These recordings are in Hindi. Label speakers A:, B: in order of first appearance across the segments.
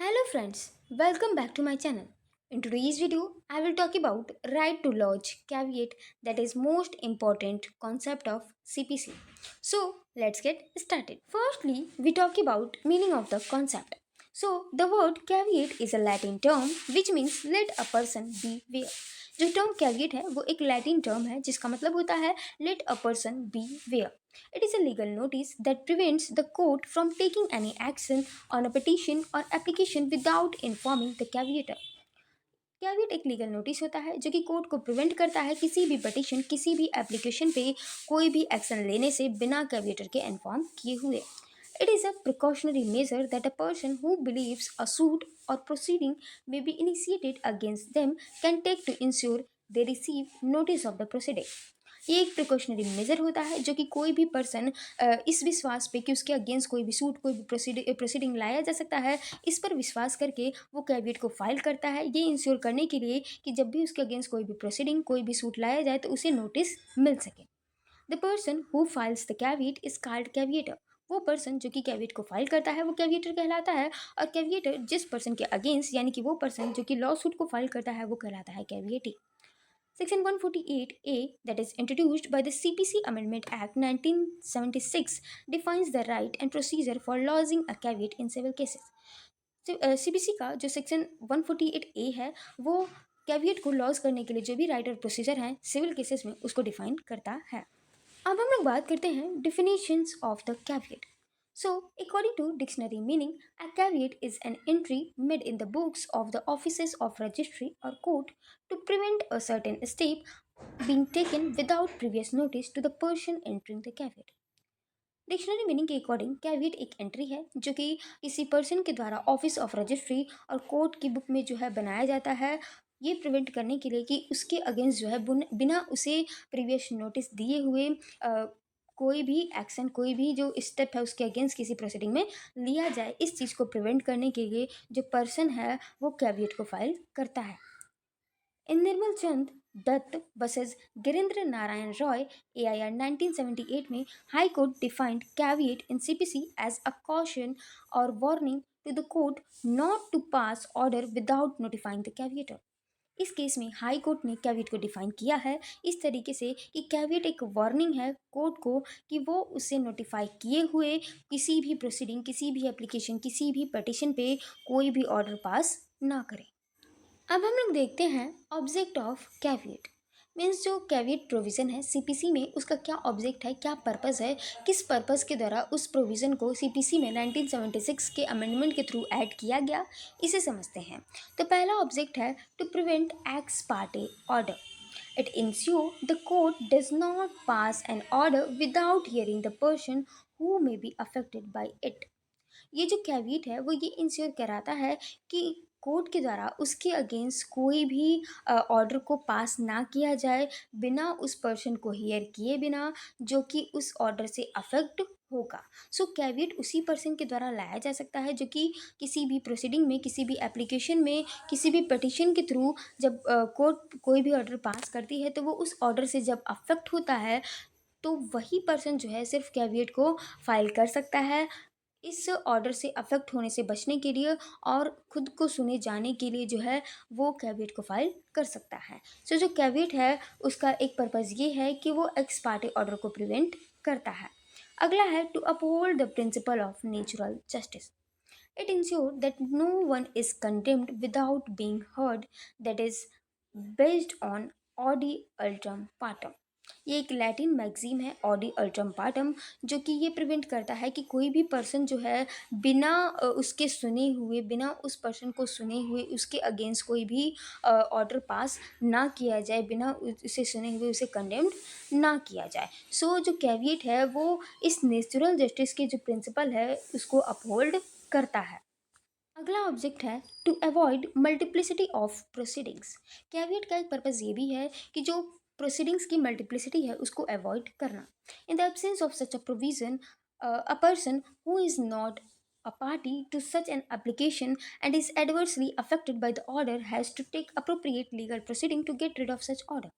A: Hello friends, welcome back to my channel. In today's video, I will talk about right to lodge caveat that is most important concept of CPC. So, let's get started. Firstly, we talk about meaning of the concept. So, the word caveat is a Latin term which means let a person beware. जो टर्म कैविएट है वो एक लैटिन टर्म है जिसका मतलब होता है let a person beware. It is a legal notice that prevents the court from taking any action on a petition or application without informing the caveator. Caveat एक लीगल नोटिस होता है जो कि कोर्ट को प्रिवेंट करता है किसी भी पटिशन किसी भी एप्लीकेशन पे कोई भी एक्शन लेने से बिना कैविएटर के इन्फॉर्म किए हुए. It is a precautionary measure that a person who believes a suit or proceeding may be initiated against them can take to ensure they receive notice of the proceeding. ये एक प्रिकॉशनरी मेजर होता है जो कि कोई भी पर्सन इस विश्वास पे कि उसके अगेंस्ट कोई भी सूट कोई भी प्रोसीडिंग लाया जा सकता है इस पर विश्वास करके वो कैविएट को फाइल करता है ये इंश्योर करने के लिए कि जब भी उसके अगेंस्ट कोई भी प्रोसीडिंग कोई भी सूट लाया जाए तो उसे नोटिस मिल सके. The person who files the caveat is called caveator. वो पर्सन जो कि कैविएट को फाइल करता है वो कैविएटर कहलाता है और कैविएटर जिस पर्सन के अगेंस्ट यानी कि वो पर्सन जो कि लॉ सूट को फाइल करता है वो कहलाता है कैविएटी. Section 148A, that is introduced by the CPC Amendment Act 1976, defines the right and procedure for lodging a caveat in civil cases. CPC का जो सेक्शन 148A है वो कैविएट को लॉज करने के लिए जो भी राइट और प्रोसीजर हैं सिविल केसेस में उसको डिफाइन करता है. अब हम लोग बात करते हैं definitions of the caveat. So, according to dictionary meaning, a caveat is an entry made in the books of the offices of registry or court to prevent a certain step being taken without previous notice to the person entering the caveat. Dictionary meaning के अकॉर्डिंग कैविएट एक एंट्री है जो कि किसी पर्सन के द्वारा ऑफिस ऑफ रजिस्ट्री और कोर्ट की बुक में जो है बनाया जाता है ये प्रिवेंट करने के लिए कि उसके अगेंस्ट जो है बिना उसे प्रीवियस नोटिस दिए हुए कोई भी एक्शन कोई भी जो स्टेप है उसके अगेंस्ट किसी प्रोसीडिंग में लिया जाए इस चीज़ को प्रिवेंट करने के लिए जो पर्सन है वो कैविएट को फाइल करता है. In Nirmal Chand Dutt versus Girindra Narayan Roy AIR 1978 में high court defined caveat in CPC as a caution और warning to the court not to pass order without notifying the caveator. इस केस में हाई कोर्ट ने कैविएट को डिफाइन किया है इस तरीके से कि कैविएट एक वार्निंग है कोर्ट को कि वो उसे नोटिफाई किए हुए किसी भी प्रोसीडिंग किसी भी एप्लीकेशन किसी भी पटिशन पे कोई भी ऑर्डर पास ना करे. अब हम लोग देखते हैं ऑब्जेक्ट ऑफ कैविएट. मीन्स जो कैविएट प्रोविज़न है सीपीसी में उसका क्या ऑब्जेक्ट है क्या पर्पस है किस पर्पस के द्वारा उस प्रोविज़न को सीपीसी में 1976 के अमेंडमेंट के थ्रू ऐड किया गया इसे समझते हैं. तो पहला ऑब्जेक्ट है to prevent ex parte order. It ensures the court does not pass an order without hearing the person who may be affected by it. ये जो कैविएट है वो ये इंश्योर कराता है कि कोर्ट के द्वारा उसके अगेंस्ट कोई भी ऑर्डर को पास ना किया जाए बिना उस पर्सन को हियर किए बिना जो कि उस ऑर्डर से अफेक्ट होगा. सो कैविएट उसी पर्सन के द्वारा लाया जा सकता है जो कि किसी भी प्रोसीडिंग में किसी भी एप्लीकेशन में किसी भी पटिशन के थ्रू जब कोर्ट कोई भी ऑर्डर पास करती है तो वो उस ऑर्डर से जब अफेक्ट होता है तो वही पर्सन जो है सिर्फ कैविएट को फाइल कर सकता है इस ऑर्डर से अफेक्ट होने से बचने के लिए और खुद को सुने जाने के लिए जो है वो कैविएट को फाइल कर सकता है. सो जो कैविएट है उसका एक पर्पज़ ये है कि वो एक्स पार्टी ऑर्डर को प्रिवेंट करता है. अगला है to uphold the principle of natural justice. It ensure that no one is condemned without being heard that is based on ऑडी अल्ट्रम पार्टम. ये एक लैटिन मैगजीम है ऑडी अल्ट्रम पार्टम जो कि ये प्रिवेंट करता है कि कोई भी पर्सन जो है बिना उसके सुने हुए बिना उस पर्सन को सुने हुए उसके अगेंस्ट कोई भी ऑर्डर पास ना किया जाए बिना उसे सुने हुए उसे कंडेम्ड ना किया जाए. सो जो कैविएट है वो इस नेचुरल जस्टिस के जो प्रिंसिपल है उसको अपहोल्ड करता है. अगला ऑब्जेक्ट है to avoid multiplicity of proceedings. Caveat का एक पर्पज़ ये भी है कि जो प्रोसीडिंग्स की मल्टीप्लिसिटी है उसको अवॉइड करना. In the absence of such a provision a person who is not a party to such an application and is adversely affected by the order has to take appropriate legal proceeding to get rid of such order.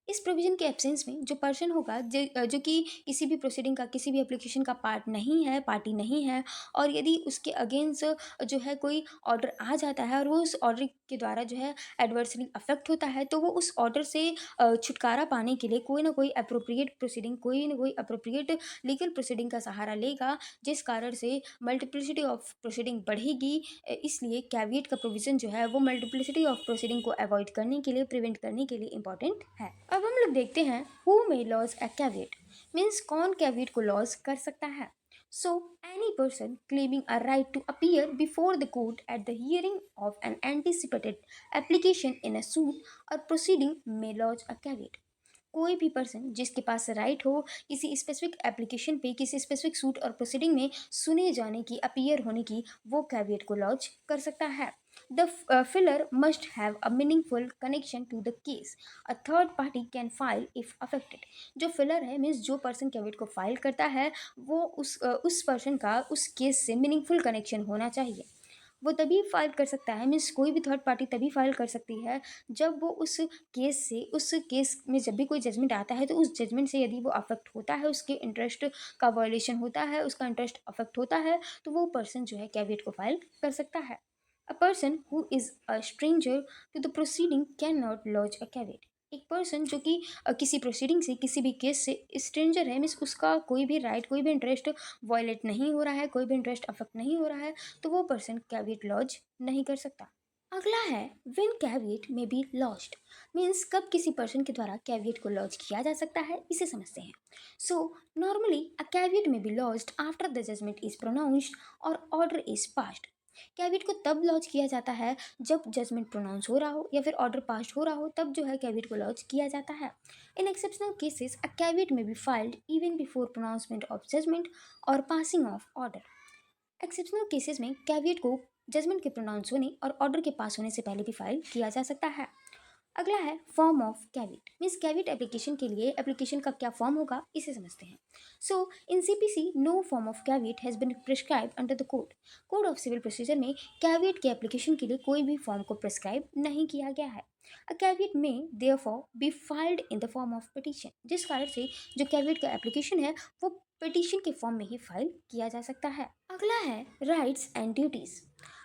A: इस प्रोविजन के एब्सेंस में जो पर्सन होगा जो कि किसी भी प्रोसीडिंग का किसी भी एप्लीकेशन का पार्ट नहीं है, पार्टी नहीं है, और यदि उसके अगेंस्ट जो है कोई ऑर्डर आ जाता है और वो उस ऑर्डर के द्वारा जो है एडवर्सली अफेक्ट होता है, तो वो उस ऑर्डर से छुटकारा पाने के लिए कोई ना कोई अप्रोप्रिएट प्रोसीडिंग, कोई ना कोई अप्रोप्रिएट लीगल प्रोसीडिंग का सहारा लेगा, जिस कारण से मल्टीप्लिसिटी ऑफ प्रोसीडिंग बढ़ेगी। इसलिए कैविएट का प्रोविज़न जो है वो मल्टीप्लिसिटी ऑफ प्रोसीडिंग को अवॉइड करने के लिए, प्रिवेंट करने के लिए इंपॉर्टेंट है। अब हम लोग देखते हैं who may lodge a caveat, means कौन कैविएट को लॉज कर सकता है। So, any person claiming a right to appear before the court at the hearing of an anticipated application in a suit or proceeding may lodge a caveat. कोई भी पर्सन जिसके पास राइट हो किसी स्पेसिफिक एप्लीकेशन पे, किसी स्पेसिफिक सूट और प्रोसीडिंग में सुने जाने की, अपीयर होने की, वो कैविएट को लॉन्च कर सकता है। The filer must have a meaningful connection to the case, a third party can file if affected. जो फिलर है मीन्स जो पर्सन कैविएट को फाइल करता है, वो उस पर्सन का उस केस से मीनिंगफुल कनेक्शन होना चाहिए। वो तभी फाइल कर सकता है, मीन्स कोई भी थर्ड पार्टी तभी फाइल कर सकती है जब वो उस केस में जब भी कोई जजमेंट आता है, तो उस जजमेंट से यदि वो अफेक्ट होता है, उसके इंटरेस्ट का वायलेशन होता है, उसका इंटरेस्ट अफेक्ट होता है, तो वो पर्सन जो है कैविएट को फाइल कर सकता है। A person who is a stranger to the proceeding can not lodge a caveat. एक पर्सन जो कि किसी प्रोसीडिंग से, किसी भी केस से स्ट्रेंजर है, मीन्स उसका कोई भी राइट, कोई भी इंटरेस्ट वायलेट नहीं हो रहा है, कोई भी इंटरेस्ट अफेक्ट नहीं हो रहा है, तो वो पर्सन कैविएट लॉज नहीं कर सकता। अगला है when caveat may be lost, means कब किसी पर्सन के द्वारा कैविएट को लॉज किया जा सकता है, इसे समझते हैं। So normally a caveat may be lodged after the judgement is pronounced और ऑर्डर इज पास्ड। कैविएट को तब लॉन्च किया जाता है जब जजमेंट प्रोनाउंस हो रहा हो या फिर ऑर्डर पास हो रहा हो, तब जो है कैविएट को लॉन्च किया जाता है। In exceptional cases a caveat may be filed even before pronouncement of judgment और passing of order. Exceptional cases में कैविएट को जजमेंट के प्रोनाउंस होने और ऑर्डर के पास होने से पहले भी फाइल किया जा सकता है। अगला है form of caveat, means caveat application के लिए एप्लीकेशन का क्या फॉर्म होगा, इसे समझते हैं। So in CPC no form of caveat has been prescribe under the code of civil procedure में कैविएट के एप्लीकेशन के लिए कोई भी फॉर्म को प्रिस्क्राइब नहीं किया गया है। अ कैविएट में therefore be filed in the form of petition, जिस कारण से जो कैविएट का एप्लीकेशन है वो पिटीशन के फॉर्म में ही फाइल किया जा सकता है। अगला है rights and duties.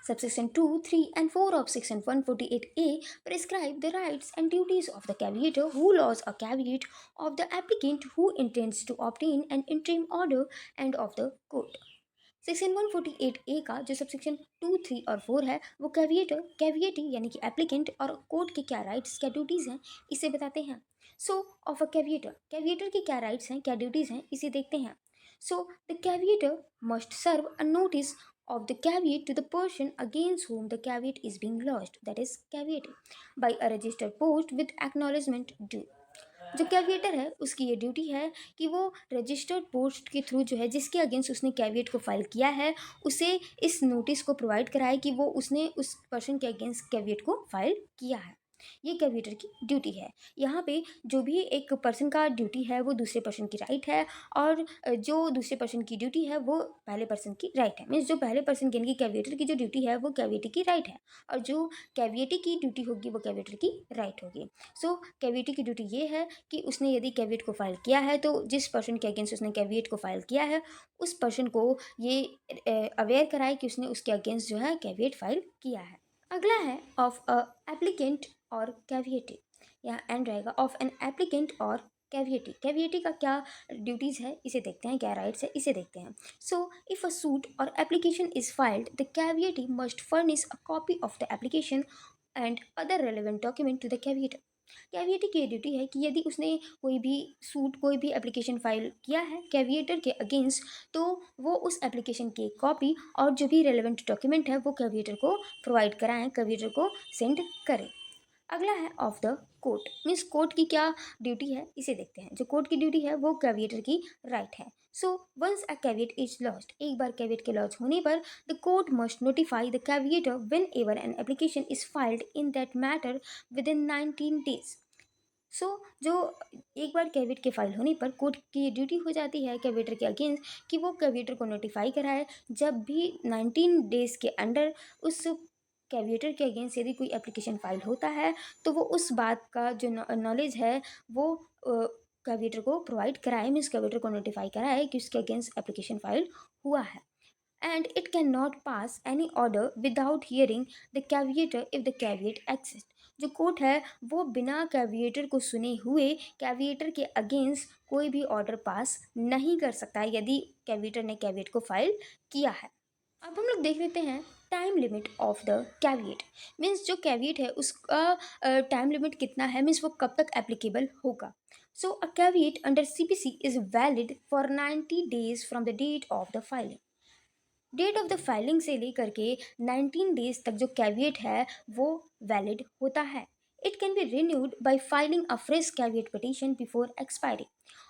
A: Subsection 2, 3 and 4 of Section 148A prescribe the rights and duties of the caveator who laws a caveat of the applicant who intends to obtain an interim order and of the court. Section 148A का जो सबसेक्शन 2, 3 और 4 है, वो कैविएटर, कैविएटी यानी कि एप्लीकेंट और कोर्ट के क्या राइट्स, क्या ड्यूटीज़ हैं, इसे बताते हैं। सो ऑफ अ कैविएटर, कैविएटर की क्या राइट्स हैं, क्या ड्यूटीज़ हैं, इसे देखते हैं। So the caveator must serve a notice of the caveat to the person against whom the caveat is being lodged, that is caveating, by a registered post with acknowledgement due. जो कैविएटर है उसकी ये ड्यूटी है कि वो रजिस्टर्ड पोस्ट के थ्रू जो है जिसके अगेंस्ट उसने कैविएट को फाइल किया है, उसे इस नोटिस को प्रोवाइड कराए कि वो उसने उस पर्सन के अगेंस्ट कैविएट को फाइल किया है। ये कैविएटर की ड्यूटी है। यहाँ पे जो भी एक पर्सन का ड्यूटी है वो दूसरे पर्सन की राइट है, और जो दूसरे पर्सन की ड्यूटी है वो पहले पर्सन की राइट है। मीन्स जो पहले पर्सन यानी कि कैविएटर की जो ड्यूटी है वो कैविएटी की राइट है, और जो कैविएटी की ड्यूटी होगी वो कैविएटर की राइट होगी। सो कैविएटी की ड्यूटी ये है कि उसने यदि कैविएट को फाइल किया है, तो जिस पर्सन के अगेंस्ट उसने कैविएट को फाइल किया है उस पर्सन को ये अवेयर कराए कि उसने उसके अगेंस्ट जो है कैविएट फाइल किया है। अगला है ऑफ अ एप्लीकेंट और कैविएटी, यहाँ एंड रहेगा ऑफ एन एप्लीकेंट और कैविएटी। कैविएटी का क्या ड्यूटीज़ है इसे देखते हैं, क्या राइट्स है इसे देखते हैं। So if a suit or application is filed the caveatee must furnish a copy of the application and other relevant document to the caveator. Caveatee की ड्यूटी है कि यदि उसने कोई भी सूट, कोई भी एप्लीकेशन फाइल किया है कैविएटर के अगेंस्ट, तो वो उस एप्लीकेशन की कॉपी और जो भी रेलेवेंट डॉक्यूमेंट है वो कैविएटर को प्रोवाइड कराएं, कैविएटर को सेंड करें। अगला है of the court, means court की क्या ड्यूटी है इसे देखते हैं। जो कोर्ट की ड्यूटी है वो कैविएटर की राइट है। So once a caveat is lodged, एक बार कैविएट के लॉज होने पर the court must notify the caveator whenever an application is filed in that matter within 19 days. सो जो एक बार कैविएट के फाइल होने पर कोर्ट की ड्यूटी हो जाती है कैविएटर के अगेंस्ट कि वो कैविएटर को नोटिफाई कराए जब भी 19 डेज़ के अंडर उस कैविएटर के अगेंस्ट यदि कोई एप्लीकेशन फाइल होता है तो वो उस बात का जो नॉलेज है वो कैविएटर को प्रोवाइड कराए, मीन्स कैविएटर को नोटिफाई कराए कि उसके अगेंस्ट एप्लीकेशन फाइल हुआ है। And it cannot pass any order without hearing the caveator if the caveat exists। जो कोर्ट है वो बिना कैविएटर को सुने हुए कैविएटर के अगेंस्ट कोई भी ऑर्डर पास नहीं कर सकता है यदि कैविएटर ने कैविएट को फाइल किया है। अब हम लोग देख लेते हैं time limit of the caveat. Means जो कैविएट है उसका टाइम लिमिट कितना है, मीन्स वो कब तक एप्लीकेबल होगा। So a caveat under CPC is valid for 90 days from the date of the filing. Date of the filing से लेकर के 19 डेज तक जो कैविएट है वो वैलिड होता है। It can be renewed bye filing a fresh caveat petition before expiring.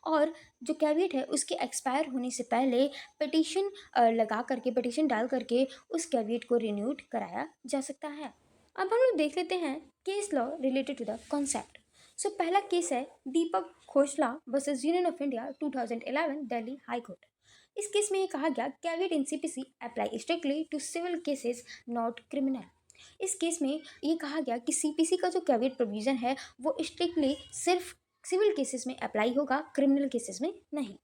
A: और जो कैविएट है उसके एक्सपायर होने से पहले पिटीशन लगा करके, पिटीशन डाल करके उस कैविएट को रिन्यूड कराया जा सकता है। अब हम लोग देख लेते हैं case law related to the concept. So पहला केस है Deepak Khosla versus union of India 2011 Delhi high court. इस केस में ये कहा गया caveat in CPC apply strictly to civil cases not criminal. इस केस में ये कहा गया कि सीपीसी का जो कैविएट प्रोविजन है वो स्ट्रिक्टली सिर्फ सिविल केसेस में अप्लाई होगा, क्रिमिनल केसेस में नहीं।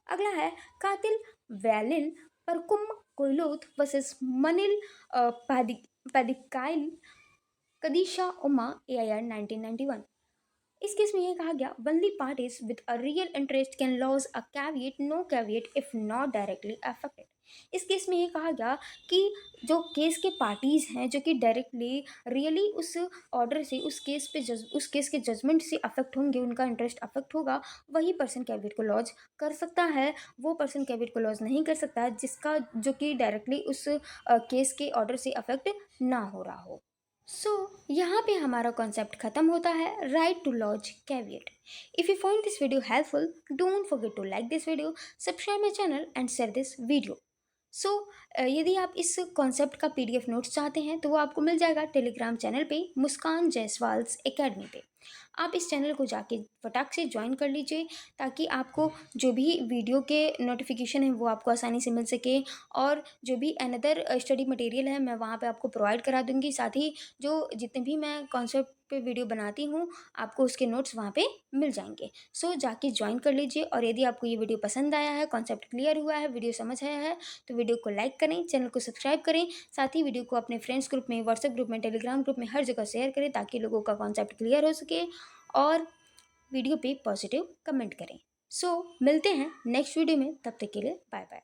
A: अगला है कातिल वैलिल परकुम कोइलोथ वर्सेस मनिल पैदिकाइल कदीशा उमा AIR 1991। इस केस में ये कहा गया only parties with a real interest can lodge a caveat no caveat if not directly affected. इस केस में ये कहा गया कि जो केस के पार्टीज हैं जो कि डायरेक्टली रियली उस ऑर्डर से उस केस के जजमेंट से अफेक्ट होंगे, उनका इंटरेस्ट अफेक्ट होगा, वही पर्सन कैविएट को लॉज कर सकता है। वो पर्सन कैविएट को लॉज नहीं कर सकता है जिसका जो कि डायरेक्टली उस केस के ऑर्डर से अफेक्ट ना हो रहा हो। सो यहाँ पे हमारा कॉन्सेप्ट खत्म होता है right to lodge caveat. If you find this video helpful don't forget to like this video, subscribe my channel and share this video. So यदि आप इस कॉन्सेप्ट का PDF नोट्स चाहते हैं तो वो आपको मिल जाएगा टेलीग्राम चैनल पे मुस्कान जायसवाल्स एकेडमी पे। आप इस चैनल को जाके फटाक से ज्वाइन कर लीजिए ताकि आपको जो भी वीडियो के नोटिफिकेशन है वो आपको आसानी से मिल सके, और जो भी अनदर स्टडी मटेरियल है मैं वहाँ पे आपको प्रोवाइड करा दूँगी। साथ ही जो जितने भी मैं कॉन्सेप्ट पे वीडियो बनाती हूँ आपको उसके नोट्स वहाँ पे मिल जाएंगे। सो जाके ज्वाइन कर लीजिए, और यदि आपको ये वीडियो पसंद आया है, कॉन्सेप्ट क्लियर हुआ है, वीडियो समझ आया है तो वीडियो को लाइक करें, चैनल को सब्सक्राइब करें। साथ ही वीडियो को अपने फ्रेंड्स ग्रुप में, व्हाट्सएप ग्रुप में, टेलीग्राम ग्रुप में हर जगह शेयर करें ताकि लोगों का कॉन्सेप्ट क्लियर हो सके, और वीडियो पे पॉजिटिव कमेंट करें। सो मिलते हैं नेक्स्ट वीडियो में, तब तक के लिए बाय बाय।